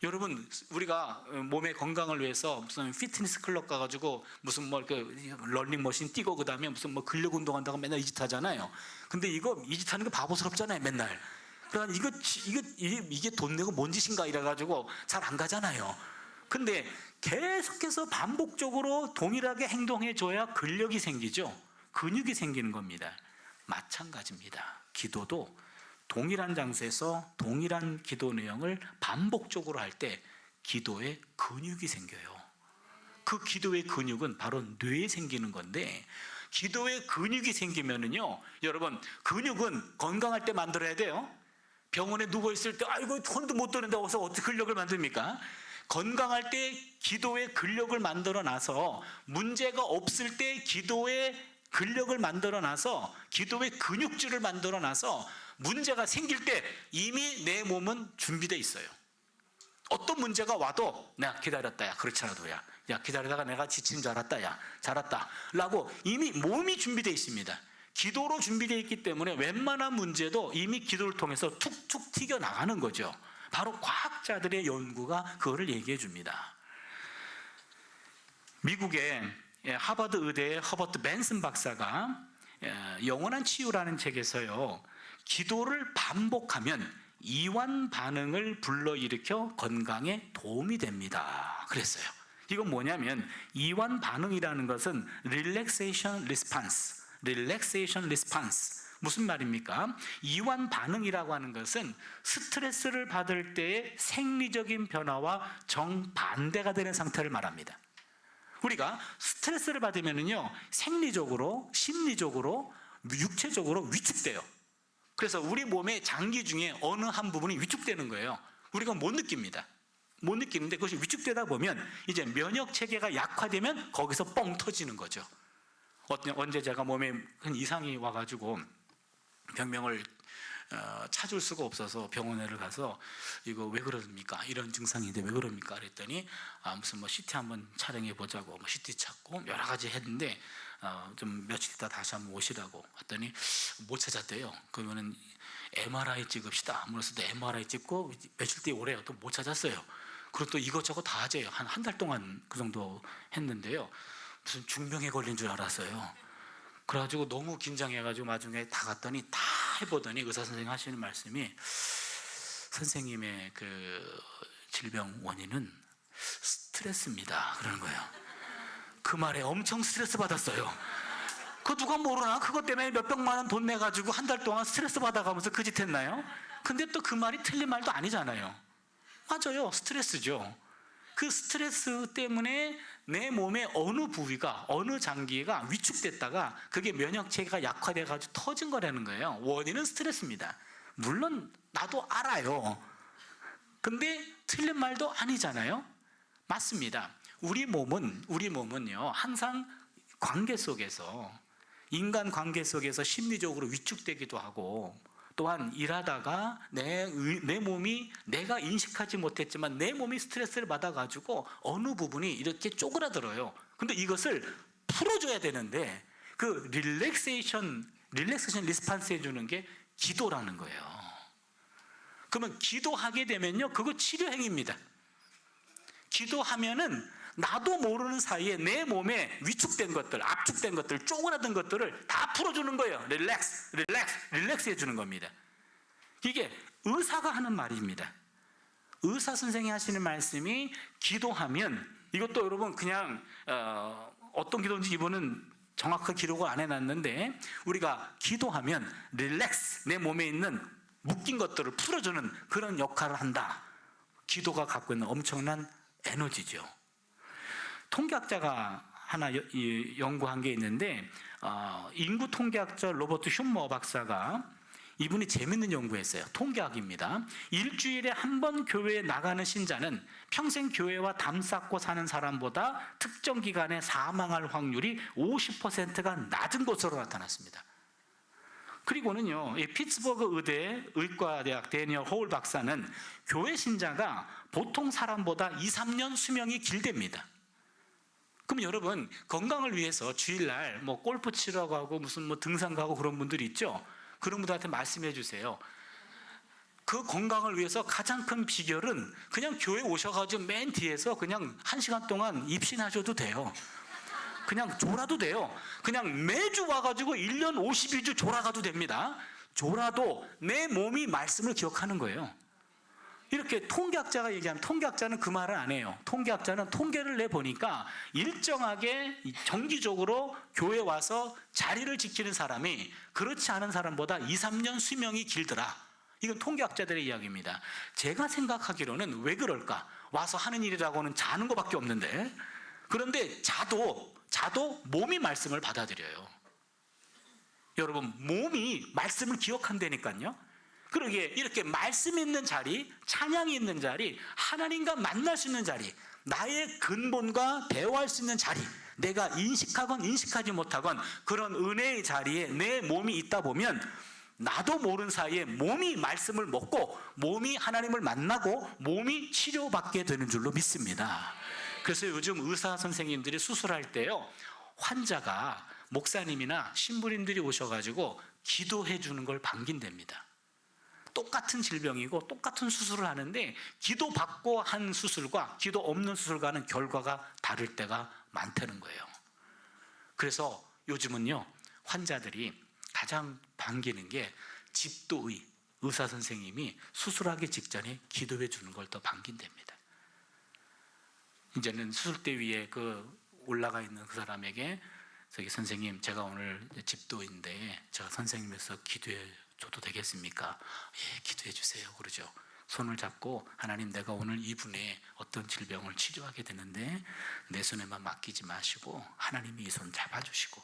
여러분, 우리가 몸의 건강을 위해서 무슨 피트니스 클럽 가가지고 무슨 뭐 런닝머신 뛰고 그다음에 무슨 뭐 근력 운동한다고 맨날 이 짓 하잖아요. 근데 이 짓 하는 게 바보스럽잖아요, 맨날. 그러니까 이게 돈 내고 뭔 짓인가 이래가지고 잘 안 가잖아요. 근데 계속해서 반복적으로 동일하게 행동해줘야 근력이 생기죠. 근육이 생기는 겁니다. 마찬가지입니다. 기도도 동일한 장소에서 동일한 기도 내용을 반복적으로 할 때 기도에 근육이 생겨요. 그 기도의 근육은 바로 뇌에 생기는 건데, 기도에 근육이 생기면은요, 여러분, 근육은 건강할 때 만들어야 돼요. 병원에 누워 있을 때 아이고 손도 못 드는데 어디서 어떻게 근력을 만듭니까? 건강할 때 기도의 근력을 만들어 놔서, 문제가 없을 때 기도의 근력을 만들어 놔서, 기도의 근육질을 만들어 놔서 문제가 생길 때 이미 내 몸은 준비되어 있어요. 어떤 문제가 와도 내가 기다렸다, 야 그렇지 않아도 야 기다리다가 내가 지친 줄 알았다, 야 잘했다 라고 이미 몸이 준비되어 있습니다. 기도로 준비되어 있기 때문에 웬만한 문제도 이미 기도를 통해서 툭툭 튀겨나가는 거죠. 바로 과학자들의 연구가 그거를 얘기해 줍니다. 미국의 하버드 의대의 허버트 벤슨 박사가 영원한 치유라는 책에서요, 기도를 반복하면 이완 반응을 불러일으켜 건강에 도움이 됩니다 그랬어요. 이건 뭐냐면, 이완 반응이라는 것은 relaxation response, 무슨 말입니까? 이완 반응이라고 하는 것은 스트레스를 받을 때의 생리적인 변화와 정반대가 되는 상태를 말합니다. 우리가 스트레스를 받으면요, 생리적으로, 심리적으로, 육체적으로 위축돼요. 그래서 우리 몸의 장기 중에 어느 한 부분이 위축되는 거예요. 우리가 못 느낍니다. 못 느끼는데 그것이 위축되다 보면 이제 면역 체계가 약화되면 거기서 뻥 터지는 거죠. 언제 제가 몸에 큰 이상이 와가지고 병명을 찾을 수가 없어서 병원에를 가서 이거 왜 그럽니까? 이런 증상인데 왜 그럽니까? 그랬더니 무슨 뭐 CT 한번 촬영해 보자고 뭐 CT 찾고 여러 가지 했는데 좀 며칠 있다 다시 한번 오시라고 했더니 못 찾았대요. 그러면은 MRI 찍읍시다. 그래서 또 MRI 찍고 며칠 뒤에 오래요. 또 못 찾았어요. 그리고 또 이것저것 다 하재요. 한 달 동안 그 정도 했는데요. 무슨 중병에 걸린 줄 알았어요. 그래가지고 너무 긴장해가지고 나중에 다 갔더니 다 해보더니 의사 선생님 하시는 말씀이, 선생님의 그 질병 원인은 스트레스입니다 그러는 거예요. 그 말에 엄청 스트레스 받았어요. 그거 누가 모르나? 그것 때문에 몇백만 원 돈 내가지고 한 달 동안 스트레스 받아가면서 그 짓 했나요? 근데 또 그 말이 틀린 말도 아니잖아요. 맞아요, 스트레스죠. 그 스트레스 때문에 내 몸의 어느 부위가, 어느 장기가 위축됐다가 그게 면역체계가 약화돼가지고 터진 거라는 거예요. 원인은 스트레스입니다. 물론 나도 알아요. 근데 틀린 말도 아니잖아요. 맞습니다. 우리 몸은요, 항상 관계 속에서, 인간 관계 속에서 심리적으로 위축되기도 하고, 또한 일하다가 내 몸이, 내가 인식하지 못했지만 내 몸이 스트레스를 받아가지고 어느 부분이 이렇게 쪼그라들어요. 근데 이것을 풀어줘야 되는데 그 릴렉세이션 리스판스 해주는 게 기도라는 거예요. 그러면 기도하게 되면요, 그거 치료행위입니다. 기도하면은 나도 모르는 사이에 내 몸에 위축된 것들, 압축된 것들, 쪼그라든 것들을 다 풀어주는 거예요. 릴렉스 해주는 겁니다. 이게 의사가 하는 말입니다. 의사 선생님이 하시는 말씀이, 기도하면, 이것도 여러분 그냥 어떤 기도인지 이분은 정확하게 기록을 안 해놨는데, 우리가 기도하면 릴렉스, 내 몸에 있는 묶인 것들을 풀어주는 그런 역할을 한다. 기도가 갖고 있는 엄청난 에너지죠. 통계학자가 하나 연구한 게 있는데, 인구 통계학자 로버트 흉머 박사가, 이분이 재밌는 연구했어요. 통계학입니다. 일주일에 한 번 교회에 나가는 신자는 평생 교회와 담 쌓고 사는 사람보다 특정 기간에 사망할 확률이 50%가 낮은 것으로 나타났습니다. 그리고는요, 피츠버그 의대 의과대학 데니얼 호울 박사는 교회 신자가 보통 사람보다 2, 3년 수명이 길답니다. 그럼 여러분, 건강을 위해서 주일날 뭐 골프 치러 가고 무슨 뭐 등산 가고 그런 분들 있죠? 그런 분들한테 말씀해 주세요. 그 건강을 위해서 가장 큰 비결은 그냥 교회 오셔가지고 맨 뒤에서 그냥 1시간 동안 입신하셔도 돼요. 그냥 졸아도 돼요. 그냥 매주 와가지고 1년 52주 졸아가도 됩니다. 졸아도 내 몸이 말씀을 기억하는 거예요. 이렇게 통계학자가 얘기하면, 통계학자는 그 말을 안 해요. 통계학자는 통계를 내보니까 일정하게 정기적으로 교회 와서 자리를 지키는 사람이 그렇지 않은 사람보다 2, 3년 수명이 길더라. 이건 통계학자들의 이야기입니다. 제가 생각하기로는 왜 그럴까? 와서 하는 일이라고는 자는 것밖에 없는데, 그런데 자도 몸이 말씀을 받아들여요. 여러분, 몸이 말씀을 기억한다니까요. 그러게 이렇게 말씀이 있는 자리, 찬양이 있는 자리, 하나님과 만날 수 있는 자리, 나의 근본과 대화할 수 있는 자리, 내가 인식하건 인식하지 못하건 그런 은혜의 자리에 내 몸이 있다 보면 나도 모르는 사이에 몸이 말씀을 먹고 몸이 하나님을 만나고 몸이 치료받게 되는 줄로 믿습니다. 그래서 요즘 의사 선생님들이 수술할 때요, 환자가 목사님이나 신부님들이 오셔가지고 기도해 주는 걸 반긴답니다. 똑같은 질병이고 똑같은 수술을 하는데 기도받고 한 수술과 기도 없는 수술과는 결과가 다를 때가 많다는 거예요. 그래서 요즘은요, 환자들이 가장 반기는 게 집도의 의사 선생님이 수술하기 직전에 기도해 주는 걸 더 반긴답니다. 이제는 수술대 위에 올라가 있는 그 사람에게 저기 선생님, 제가 오늘 집도인데 제가 선생님에서 기도해 줘도 되겠습니까? 예, 기도해 주세요. 그러죠. 손을 잡고, 하나님, 내가 오늘 이분의 어떤 질병을 치료하게 되는데 내 손에만 맡기지 마시고 하나님이 이 손 잡아주시고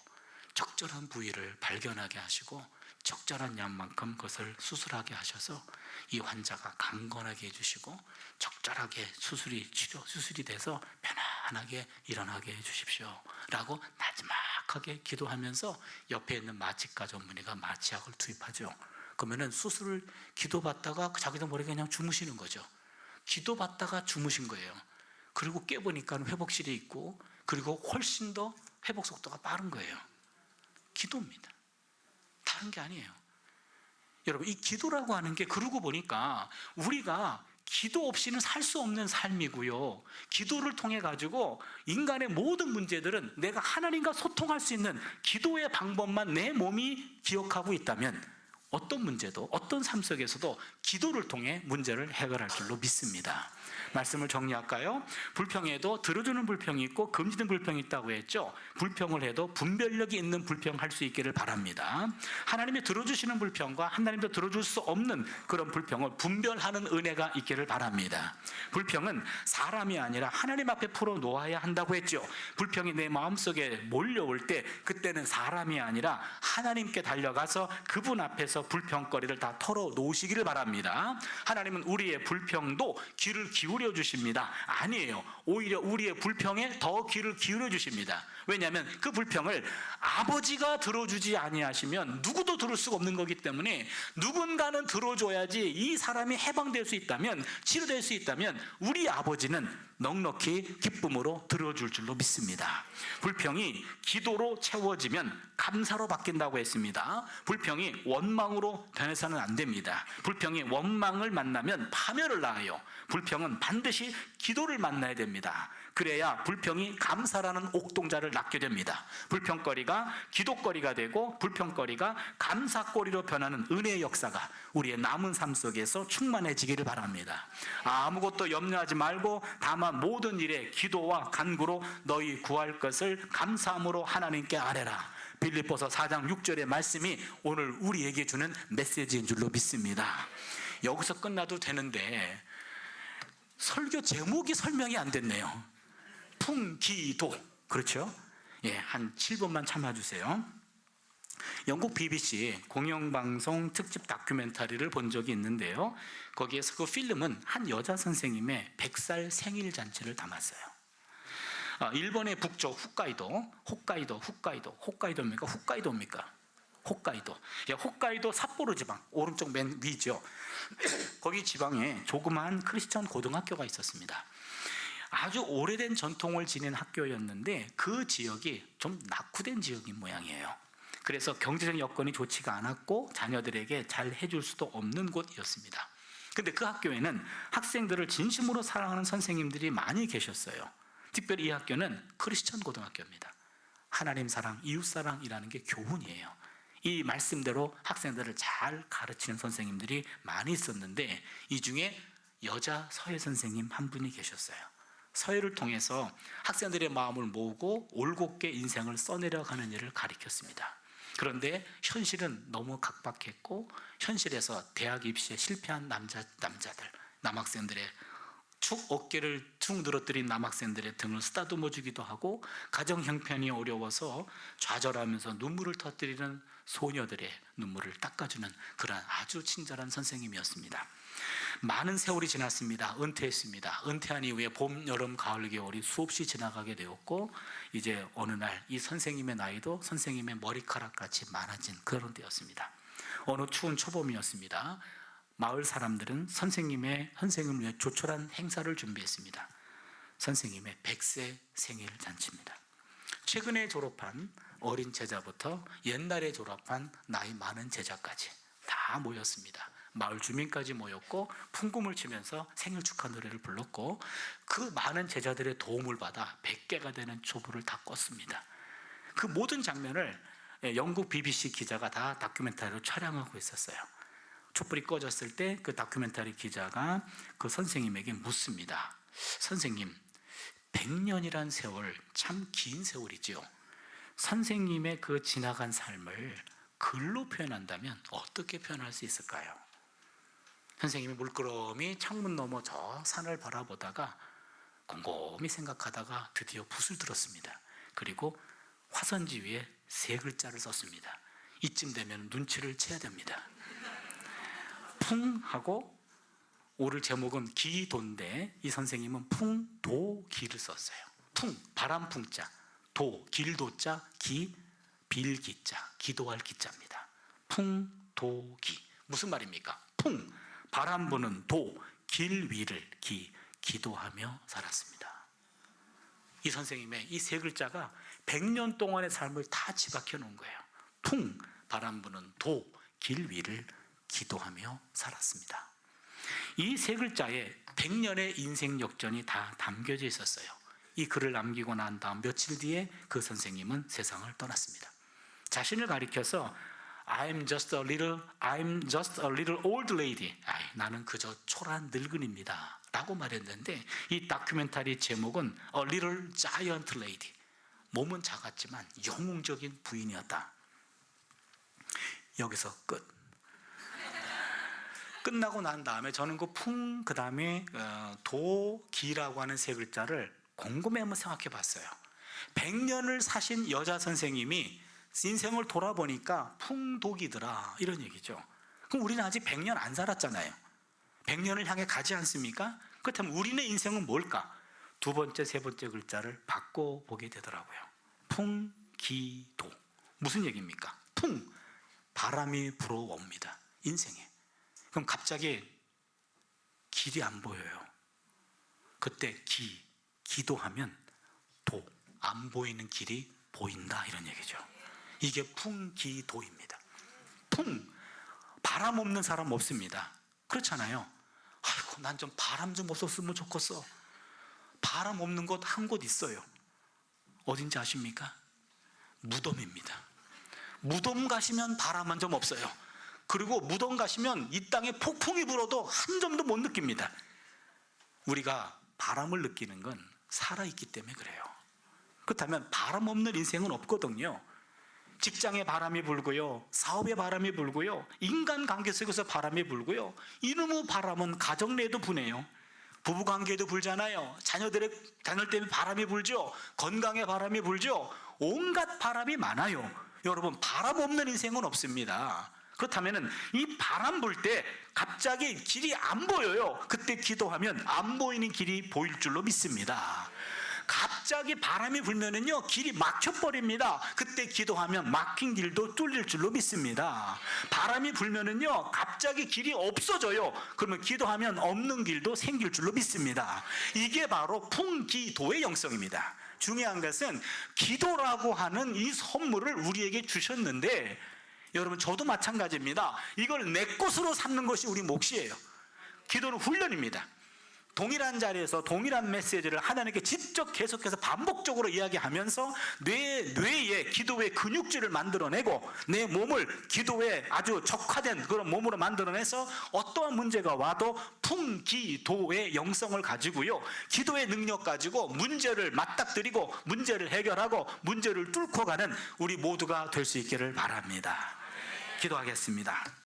적절한 부위를 발견하게 하시고 적절한 양만큼 그것을 수술하게 하셔서 이 환자가 강건하게 해주시고 적절하게 수술이 돼서 편안하게 일어나게 해주십시오 라고 나지막하게 기도하면서 옆에 있는 마취과 전문의가 마취약을 투입하죠. 그러면은 수술을 기도받다가 자기도 모르게 그냥 주무시는 거죠. 기도받다가 주무신 거예요. 그리고 깨보니까 회복실에 있고, 그리고 훨씬 더 회복 속도가 빠른 거예요. 기도입니다. 다른 게 아니에요. 여러분, 이 기도라고 하는 게 그러고 보니까 우리가 기도 없이는 살 수 없는 삶이고요, 기도를 통해 가지고 인간의 모든 문제들은 내가 하나님과 소통할 수 있는 기도의 방법만 내 몸이 기억하고 있다면 어떤 문제도, 어떤 삶 속에서도 기도를 통해 문제를 해결할 줄로 믿습니다. 말씀을 정리할까요? 불평에도 들어주는 불평이 있고 금지된 불평이 있다고 했죠. 불평을 해도 분별력이 있는 불평할 수 있기를 바랍니다. 하나님이 들어주시는 불평과 하나님도 들어줄 수 없는 그런 불평을 분별하는 은혜가 있기를 바랍니다. 불평은 사람이 아니라 하나님 앞에 풀어놓아야 한다고 했죠. 불평이 내 마음속에 몰려올 때 그때는 사람이 아니라 하나님께 달려가서 그분 앞에서 불평거리를 다 털어놓으시기를 바랍니다. 하나님은 우리의 불평도 귀를 기울여 주십니다. 아니에요. 오히려 우리의 불평에 더 귀를 기울여 주십니다. 왜냐하면 그 불평을 아버지가 들어주지 아니하시면 누구도 들을 수가 없는 거기 때문에 누군가는 들어줘야지 이 사람이 해방될 수 있다면, 치료될 수 있다면 우리 아버지는 넉넉히 기쁨으로 들어줄 줄로 믿습니다. 불평이 기도로 채워지면 감사로 바뀐다고 했습니다. 불평이 원망으로 변해서는 안 됩니다. 불평이 원망을 만나면 파멸을 낳아요. 불평은 반드시 기도를 만나야 됩니다. 그래야 불평이 감사라는 옥동자를 낳게 됩니다. 불평거리가 기도거리가 되고 불평거리가 감사거리로 변하는 은혜의 역사가 우리의 남은 삶 속에서 충만해지기를 바랍니다. 아무것도 염려하지 말고 다만 모든 일에 기도와 간구로 너희 구할 것을 감사함으로 하나님께 아뢰라. 빌립보서 4장 6절의 말씀이 오늘 우리에게 주는 메시지인 줄로 믿습니다. 여기서 끝나도 되는데 설교 제목이 설명이 안 됐네요. 풍기도, 그렇죠? 예, 한 7분만 참아주세요. 영국 BBC 공영방송 특집 다큐멘터리를 본 적이 있는데요, 거기에서 그 필름은 한 여자 선생님의 100살 생일 잔치를 담았어요. 일본의 북쪽 홋카이도입니까? 홋카이도. 예, 홋카이도 삿포로 지방, 오른쪽 맨 위죠. 거기 지방에 조그마한 크리스천 고등학교가 있었습니다. 아주 오래된 전통을 지닌 학교였는데 그 지역이 좀 낙후된 지역인 모양이에요. 그래서 경제적 여건이 좋지가 않았고 자녀들에게 잘 해줄 수도 없는 곳이었습니다. 근데 그 학교에는 학생들을 진심으로 사랑하는 선생님들이 많이 계셨어요. 특별히 이 학교는 크리스천 고등학교입니다. 하나님 사랑, 이웃 사랑이라는 게 교훈이에요. 이 말씀대로 학생들을 잘 가르치는 선생님들이 많이 있었는데 이 중에 여자 서예 선생님 한 분이 계셨어요. 서예를 통해서 학생들의 마음을 모으고 올곧게 인생을 써내려가는 일을 가르쳤습니다. 그런데 현실은 너무 각박했고 현실에서 대학 입시에 실패한 남자들, 남학생들의 축 어깨를 축 늘어뜨린 남학생들의 등을 쓰다듬어 주기도 하고 가정 형편이 어려워서 좌절하면서 눈물을 터뜨리는 소녀들의 눈물을 닦아주는 그런 아주 친절한 선생님이었습니다. 많은 세월이 지났습니다. 은퇴했습니다. 은퇴한 이후에 봄, 여름, 가을, 겨울이 수없이 지나가게 되었고 이제 어느 날 이 선생님의 나이도 선생님의 머리카락같이 많아진 그런 때였습니다. 어느 추운 초봄이었습니다. 마을 사람들은 선생님을 위해 조촐한 행사를 준비했습니다. 선생님의 100세 생일 잔치입니다. 최근에 졸업한 어린 제자부터 옛날에 졸업한 나이 많은 제자까지 다 모였습니다. 마을 주민까지 모였고 풍금을 치면서 생일 축하 노래를 불렀고 그 많은 제자들의 도움을 받아 100개가 되는 촛불을 다 껐습니다. 그 모든 장면을 영국 BBC 기자가 다 다큐멘터리로 촬영하고 있었어요. 촛불이 꺼졌을 때 그 다큐멘터리 기자가 그 선생님에게 묻습니다. 선생님, 100년이란 세월 참 긴 세월이지요. 선생님의 그 지나간 삶을 글로 표현한다면 어떻게 표현할 수 있을까요? 선생님이 물끄러미 창문 너머 저 산을 바라보다가 곰곰이 생각하다가 드디어 붓을 들었습니다. 그리고 화선지 위에 3글자를 썼습니다. 이쯤 되면 눈치를 채야 됩니다. 풍 하고 오를 제목은 기도인데 이 선생님은 풍도기를 썼어요. 풍, 바람 풍자, 도, 길도자, 기, 빌기자, 기도할 기자입니다. 풍도기. 무슨 말입니까? 풍, 바람 부는 도, 길 위를 기도하며 살았습니다. 이 선생님의 이 3글자가 100년 동안의 삶을 다 지박해 놓은 거예요. 풍, 바람 부는 도, 길 위를 기도하며 살았습니다. 이 3글자에 100년의 인생 역전이 다 담겨져 있었어요. 이 글을 남기고 난 다음 며칠 뒤에 그 선생님은 세상을 떠났습니다. 자신을 가리켜서 I'm just a little old lady. 나는 그저 초라한 늙은입니다 라고 말했는데 이 다큐멘터리 제목은 A little giant lady. 몸은 작았지만 영웅적인 부인이었다. 여기서 끝. 끝나고 난 다음에 저는 그 다음에 도기라고 하는 3글자를 곰곰이 한번 생각해 봤어요. 100년을 사신 여자 선생님이 인생을 돌아보니까 풍도기더라 이런 얘기죠. 그럼 우리는 아직 100년 안 살았잖아요. 100년을 향해 가지 않습니까? 그렇다면 우리의 인생은 뭘까? 2번째, 3번째 글자를 바꿔보게 되더라고요. 풍기도. 무슨 얘기입니까? 풍, 바람이 불어옵니다. 인생에. 그럼 갑자기 길이 안 보여요. 그때 기도하면 도, 안 보이는 길이 보인다 이런 얘기죠. 이게 풍기도입니다. 풍, 바람 없는 사람 없습니다. 그렇잖아요. 아이고, 난 좀 바람 좀 없었으면 좋겠어. 바람 없는 곳 한 곳 있어요. 어딘지 아십니까? 무덤입니다. 무덤 가시면 바람 한 점 없어요. 그리고 무덤 가시면 이 땅에 폭풍이 불어도 한 점도 못 느낍니다. 우리가 바람을 느끼는 건 살아있기 때문에 그래요. 그렇다면 바람 없는 인생은 없거든요. 직장에 바람이 불고요, 사업에 바람이 불고요, 인간관계 속에서 바람이 불고요. 이놈의 바람은 가정 내에도 부네요. 부부관계에도 불잖아요. 자녀들 때문에 바람이 불죠. 건강에 바람이 불죠. 온갖 바람이 많아요. 여러분, 바람 없는 인생은 없습니다. 그렇다면 이 바람 불 때 갑자기 길이 안 보여요. 그때 기도하면 안 보이는 길이 보일 줄로 믿습니다. 갑자기 바람이 불면은요 길이 막혀버립니다. 그때 기도하면 막힌 길도 뚫릴 줄로 믿습니다. 바람이 불면은요 갑자기 길이 없어져요. 그러면 기도하면 없는 길도 생길 줄로 믿습니다. 이게 바로 풍기도의 영성입니다. 중요한 것은 기도라고 하는 이 선물을 우리에게 주셨는데, 여러분 저도 마찬가지입니다. 이걸 내 것으로 삼는 것이 우리 몫이에요. 기도는 훈련입니다. 동일한 자리에서 동일한 메시지를 하나님께 직접 계속해서 반복적으로 이야기하면서 뇌에 기도의 근육질을 만들어내고 내 몸을 기도에 아주 적화된 그런 몸으로 만들어내서 어떠한 문제가 와도 풍기도의 영성을 가지고요, 기도의 능력 가지고 문제를 맞닥뜨리고 문제를 해결하고 문제를 뚫고 가는 우리 모두가 될 수 있기를 바랍니다. 기도하겠습니다.